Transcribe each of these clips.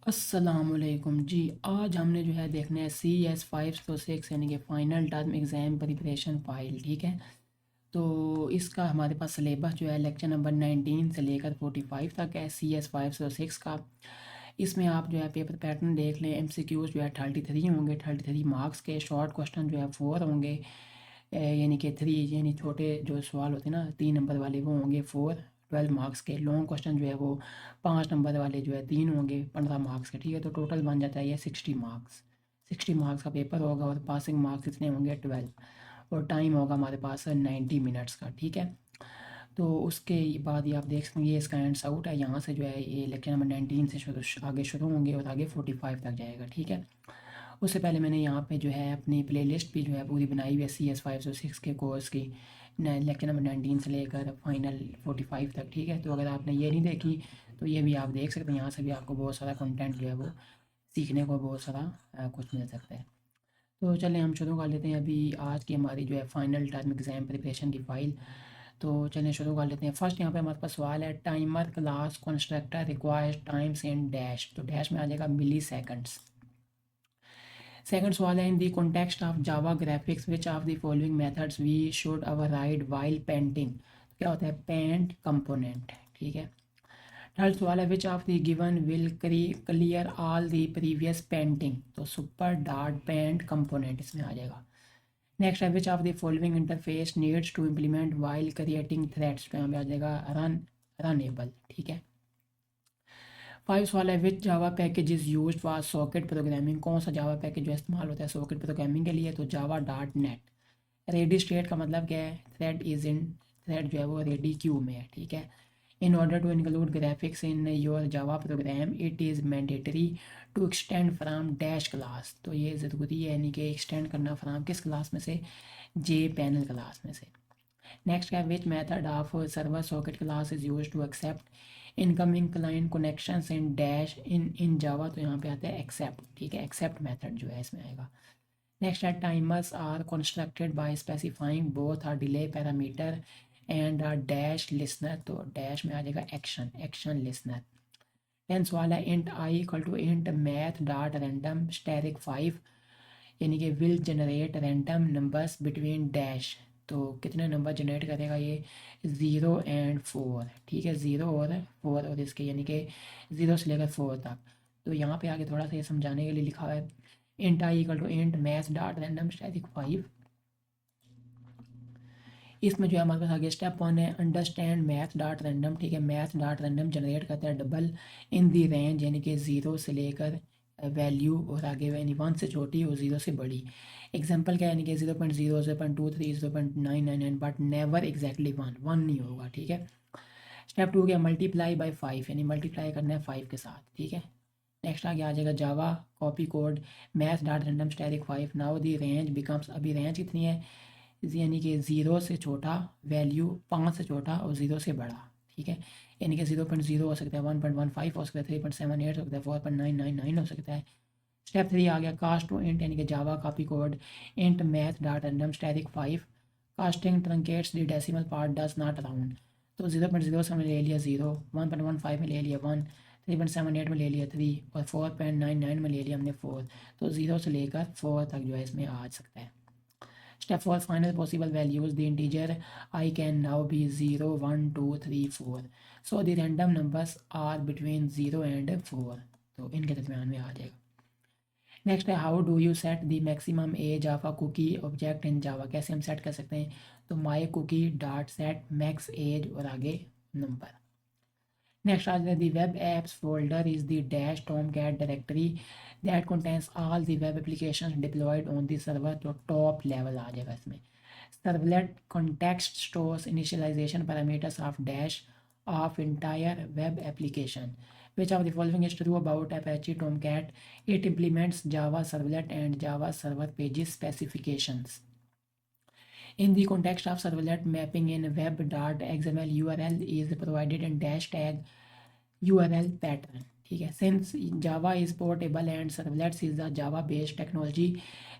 अस्सलामुअलैकुम जी। आज हमने जो है देखना है CS 506 यानी कि final term exam preparation file. ठीक है, तो इसका हमारे पास सिलेबस जो है लेक्चर नंबर 19 से लेकर 45 तक है CS 506 का। इसमें आप जो है पेपर पैटर्न देख लें। MCQs जो है 33 होंगे, 33 मार्क्स के। शॉर्ट क्वेश्चन जो है 4 होंगे, यानी कि 3 यानी छोटे जो सवाल होते हैं ना 3 नंबर वाले वो होंगे 4 12 मार्क्स के। लॉन्ग क्वेश्चन जो है वो 5 नंबर वाले जो है 3 होंगे 15 मार्क्स के। ठीक है, तो टोटल बन जाता है ये 60 मार्क्स। 60 मार्क्स का पेपर होगा और पासिंग मार्क्स इतने होंगे 12 और टाइम होगा हमारे पास 90 मिनट्स का। ठीक है, तो उसके बाद ये आप देख सकते हैं ये इसका एंड्स आउट है। यहाँ से जो है ये लेक्चर नंबर 19 से आगे शुरू होंगे और आगे 45 तक जाएगा। ठीक है, उससे पहले मैंने यहाँ पे जो है अपनी प्लेलिस्ट भी जो है पूरी बनाई हुई है CS 506 के कोर्स की, लेक्चर नंबर 19 से लेकर फाइनल 45 तक। ठीक है, तो अगर आपने ये नहीं देखी तो ये भी आप देख सकते हैं। यहाँ से भी आपको बहुत सारा कंटेंट जो है वो सीखने को बहुत सारा कुछ मिल सकता है। तो चलें हम शुरू कर लेते हैं अभी आज की हमारी जो है फाइनल टर्म एग्ज़ाम प्रिपरेशन की फ़ाइल। तो चलें शुरू कर लेते हैं। फर्स्ट यहाँ पे हमारे पास सवाल है, timer class constructor requires times in dash. तो डैश में आ जाएगा मिली सेकंड्स। सेकंड सवाल है, in the context of Java graphics which of the following methods we should override while painting. क्या होता है पेंट कंपोनेंट। ठीक है, थर्ड सवाल है, which of the given will clear all the previous painting. तो सुपर डॉट पेंट कंपोनेंट इसमें आ जाएगा। नेक्स्ट है, which of the following interface needs to implement while creating threads. तो यहाँ पे आ जाएगा रनेबल। ठीक है, फाइव सवाल है, which Java package is use for socket programming. कौन सा जावा पैकेज जो इस्तेमाल होता है सॉकेट प्रोग्रामिंग के लिए। तो Java dot net. Ready state का मतलब क्या है, थ्रेड इज इन, थ्रेड जो है वो रेडी क्यू में है। ठीक है, in order to include graphics in your Java program it is mandatory to extend from dash class. तो ये ज़रूरी है यानी कि एक्सटेंड करना फ्राम किस क्लास में से, जे पैनल क्लास में से। नेक्स्ट है, which method of server socket class is use to accept incoming client connections in dash in Java. तो यहाँ पे आता है एक्सेप्ट। ठीक है, एक्सेप्ट मेथड जो है इसमें आएगा। नेक्स्ट है, timers are constructed by specifying both a delay parameter and a dash listener. तो डैश में आ जाएगा एक्शन लिसनर। टेंस वाला है, int I equal to int math dot random static 5 यानी कि will generate random numbers between dash. तो कितने नंबर जनरेट करेगा ये, 0 और 4। ठीक है, 0 और 4 और इसके यानी कि 0 से लेकर 4 तक। तो यहाँ पे आगे थोड़ा सा ये समझाने के लिए लिखा हुआ है, int I equal to int math dot random static 5। इसमें जो है हमारे पास आगे स्टेप 1 है, अंडरस्टैंड मैथ डॉट रैंडम। ठीक है, मैथ डॉट रैंडम जनरेट करता है डबल इन दी रेंज यानी कि 0 से लेकर वैल्यू और आगे यानी 1 से छोटी और 0 से बड़ी। एग्जांपल क्या है, यानी कि 0.0 0.23 0.999 बट नेवर एग्जैक्टली 1 नहीं होगा। ठीक है, स्टेप 2 क्या, मल्टीप्लाई बाय 5 यानी मल्टीप्लाई करना है 5 के साथ। ठीक है, नेक्स्ट आगे आ जाएगा Java copy code math dot random static 5। Now the range becomes, अभी रेंज कितनी है, यानी कि 0 से छोटा वैल्यू, 5 से छोटा और 0 से बड़ा। ठीक है, यानी कि 0.0 हो सकता है, 1.15 हो सकता है, 3.78 हो सकता है, 4.999 हो सकता है। स्टेप 3 आ गया, कास्ट टू इंट यानी कि Java copy code int math dot random static 5 casting truncates the decimal part does not round. तो 0.0 से हमने ले लिया 0, 1.15 में ले लिया 1, 3.78 में ले लिया 3 और 4.99 में ले लिया हमने 4। तो 0 से लेकर 4 तक जो है इसमें आ सकता है। Step 4 final possible values. The integer I can now be 0, 1, 2, 3, 4. So the random numbers are between 0 and 4. तो इनके दरमियान में आ जाएगा। नेक्स्ट है, how do you set the maximum age of a cookie object in Java. कैसे हम set कर सकते हैं, तो my cookie dot set max age और आगे number. Next are the web apps folder is the dash tomcat directory that contains all the web applications deployed on the server। तो top level आ जाएगा इसमें। Servlet context stores initialization parameters of dash of entire web application. Which of the following is true about Apache Tomcat? It implements Java Servlet and Java Server Pages specifications. In the context of servlet, mapping in web.xml URL is provided in dash tag URL pattern। ठीक है, since Java is portable and servlets is a Java based technology,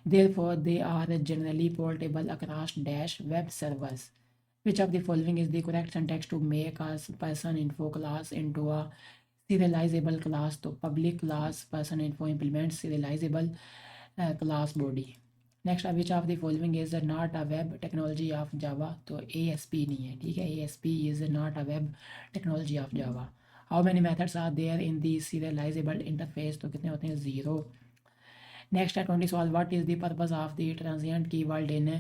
therefore they are generally portable across dash web servers। Which of the following is the correct syntax to make a person info class into a serializable class, तो public class person info implement serializable class body. Next, which of the following is not a web technology of Java, तो ASP नहीं है, ठीक है, ASP is not a web technology of Java. How many methods are there in the serializable interface, तो कितने होते हैं, 0। Next है 20 सवाल, what is the purpose of the transient keyword in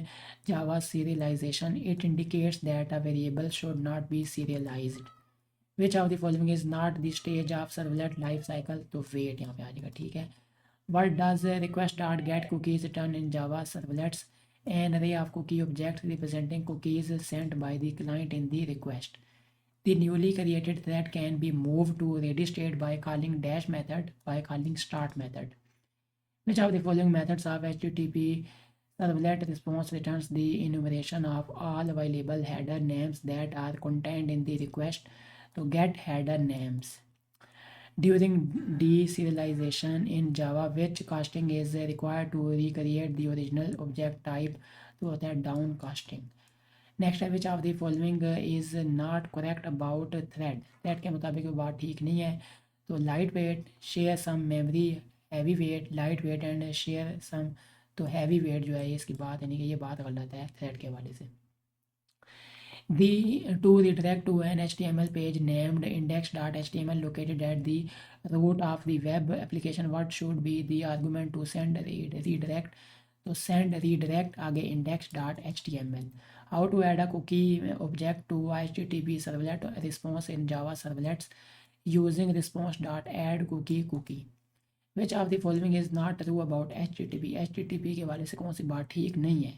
Java serialisation, it indicates that a variable should not be serialised. Which of the following is not the stage of servlet life cycle, तो wait यहाँ पे आ जाएगा, ठीक है। What does request dot get cookies return in Java servlets? An array of cookie objects representing cookies sent by the client in the request. The newly created thread can be moved to ready state by calling dash method by calling start method. Which of the following methods of HTTP servlet response returns the enumeration of all available header names that are contained in the request? To get header names. During deserialization in Java, which casting is required to recreate the original object type, तो होता है down casting. Next है, which of the following is not correct about thread, thread के मुताबिक वो बात ठीक नहीं है, तो light weight, share some memory, heavy weight, light weight and share some, तो हैवी वेट जो है इसकी बात, यानी कि ये बात गलत है थ्रेड के हवाले से। To redirect to an HTML page named index.html located at the root of the web application, what should be the argument to send redirect? तो send redirect आगे index.html. How to add a cookie object to HTTP servlet response in Java servlets using response.add cookie. Which of the following is not true about HTTP? HTTP के वाले से कौन सी बात ठीक नहीं है,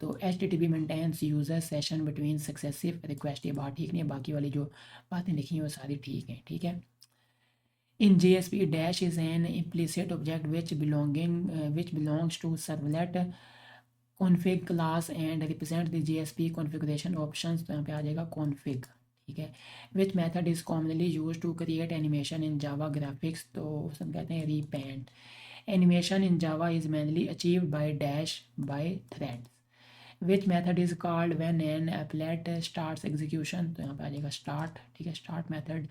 तो HTTP maintains user session between successive request, ये बात ठीक नहीं है, बाकी वाली जो बातें लिखी हैं वो सारी ठीक हैं, ठीक है। इन JSP dash is an implicit object which belongs to servlet config class and represent the JSP configuration options, तो यहाँ पे आ जाएगा config, ठीक है। Which method is commonly used to create animation in Java graphics, तो उसमें कहते हैं repaint. Animation in Java is mainly achieved by dash by threads. Which method is called when an applet starts execution, तो यहाँ पे आ जाएगा start, ठीक है, start method.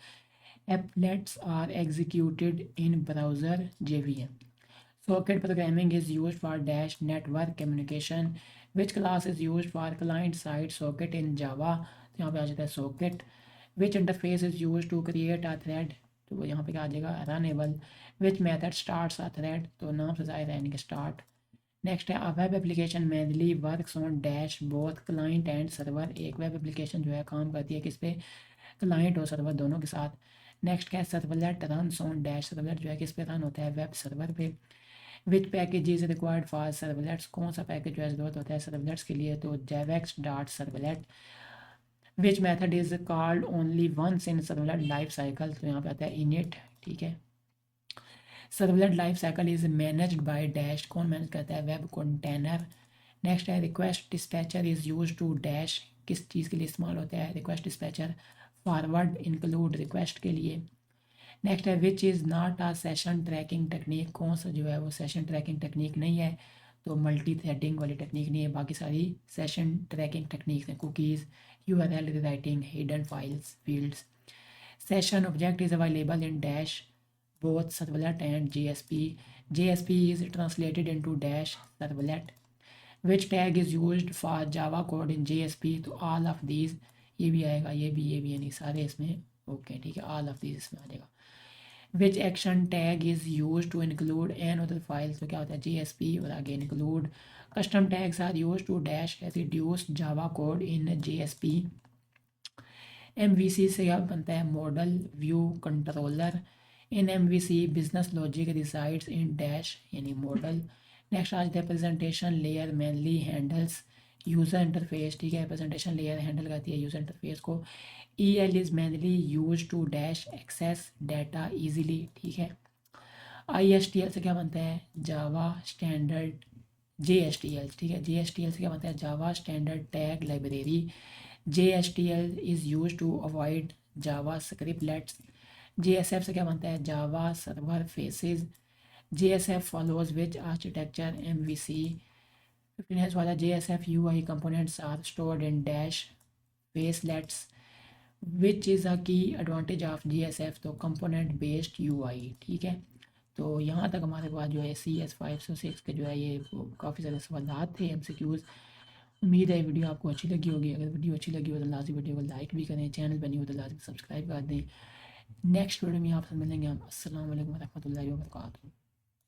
Applets are executed in browser JVM. Socket programming is used for dash network communication. Which class is used for client side socket in Java, तो यहाँ पे आ जाता है socket. Which interface is used to create a thread, तो यहाँ पे आ जाएगा runnable. Which method starts a thread, तो नाम से जाहिर है यानी कि start. नेक्स्ट है, a web application mainly works on dash both client and server, एक वेब एप्लीकेशन जो है काम करती है किस पे, क्लाइंट और सर्वर दोनों के साथ। नेक्स्ट क्या है, servlet runs on dash, servlet जो है किस पे रन होता है, वेब सर्वर पे। Which package is required for servlets, कौन सा पैकेज जो है ज़रूरत होता है सर्वलेट्स के लिए, तो javex.servlet. Which method is called only once in servlet life cycle, तो यहाँ पे आता है इनिट, ठीक है। Servlet life cycle is managed by dash, कौन मैनेज करता है, वेब कंटेनर। नेक्स्ट है, request dispatcher is use to dash, किस चीज़ के लिए इस्तेमाल होता है, request dispatcher forward include request के लिए। नेक्स्ट है, which is not a session tracking technique, कौन सा जो है वो सेशन ट्रैकिंग टेक्निक नहीं है, तो मल्टी थ्रेडिंग वाली टेक्निक नहीं है, बाकी सारी सेशन ट्रैकिंग टेक्निक्स हैं, cookies, URL writing, hidden files, fields. Session object is available in dash both servlet and JSP. JSP is translated into dash servlet. Which tag is used for Java code in JSP, तो all of these, ये भी आएगा, ये भी यानी सारे इसमें okay, ठीक है, all of these इसमें आ जाएगा। Which action tag is used to include another file, तो क्या होता है JSP और आगे include. Custom tags are used to dash reduce Java code in JSP. MVC से क्या बनता है, model view controller. In MVC business logic resides in dash यानी मॉडल। नेक्स्ट आज है, presentation layer mainly handles user interface, ठीक है, presentation layer handle करती है यूज़र इंटरफेस को। EL is mainly use to dash access data easily, ठीक है। ISTL से क्या बनता है, जावा स्टैंडर्ड, JSTL, ठीक है, JSTL से क्या बनता है, Java standard tag library. JSTL is use to avoid Java scriptlets. JSF से क्या बनता है, Java server faces. JSF follows which architecture, MVC। 15 वाला JSF UI components are stored in dash facelets. Which is a key advantage of GSF, तो component based UI, ठीक है। तो यहाँ तक हमारे पास जो है CS 506 के जो है ये काफ़ी सारे सवालात थे, MCQs। उम्मीद है वीडियो आपको अच्छी लगी होगी। अगर वीडियो अच्छी लगी हो तो लाजमी वीडियो को लाइक भी करें, चैनल पर नहीं हो तो लाजमी सब्सक्राइब कर दें। नेक्स्ट वीडियो में आपसे मिलेंगे हम। अस्सलाम वालेकुम रहमतुल्लाहि व बरकातहू।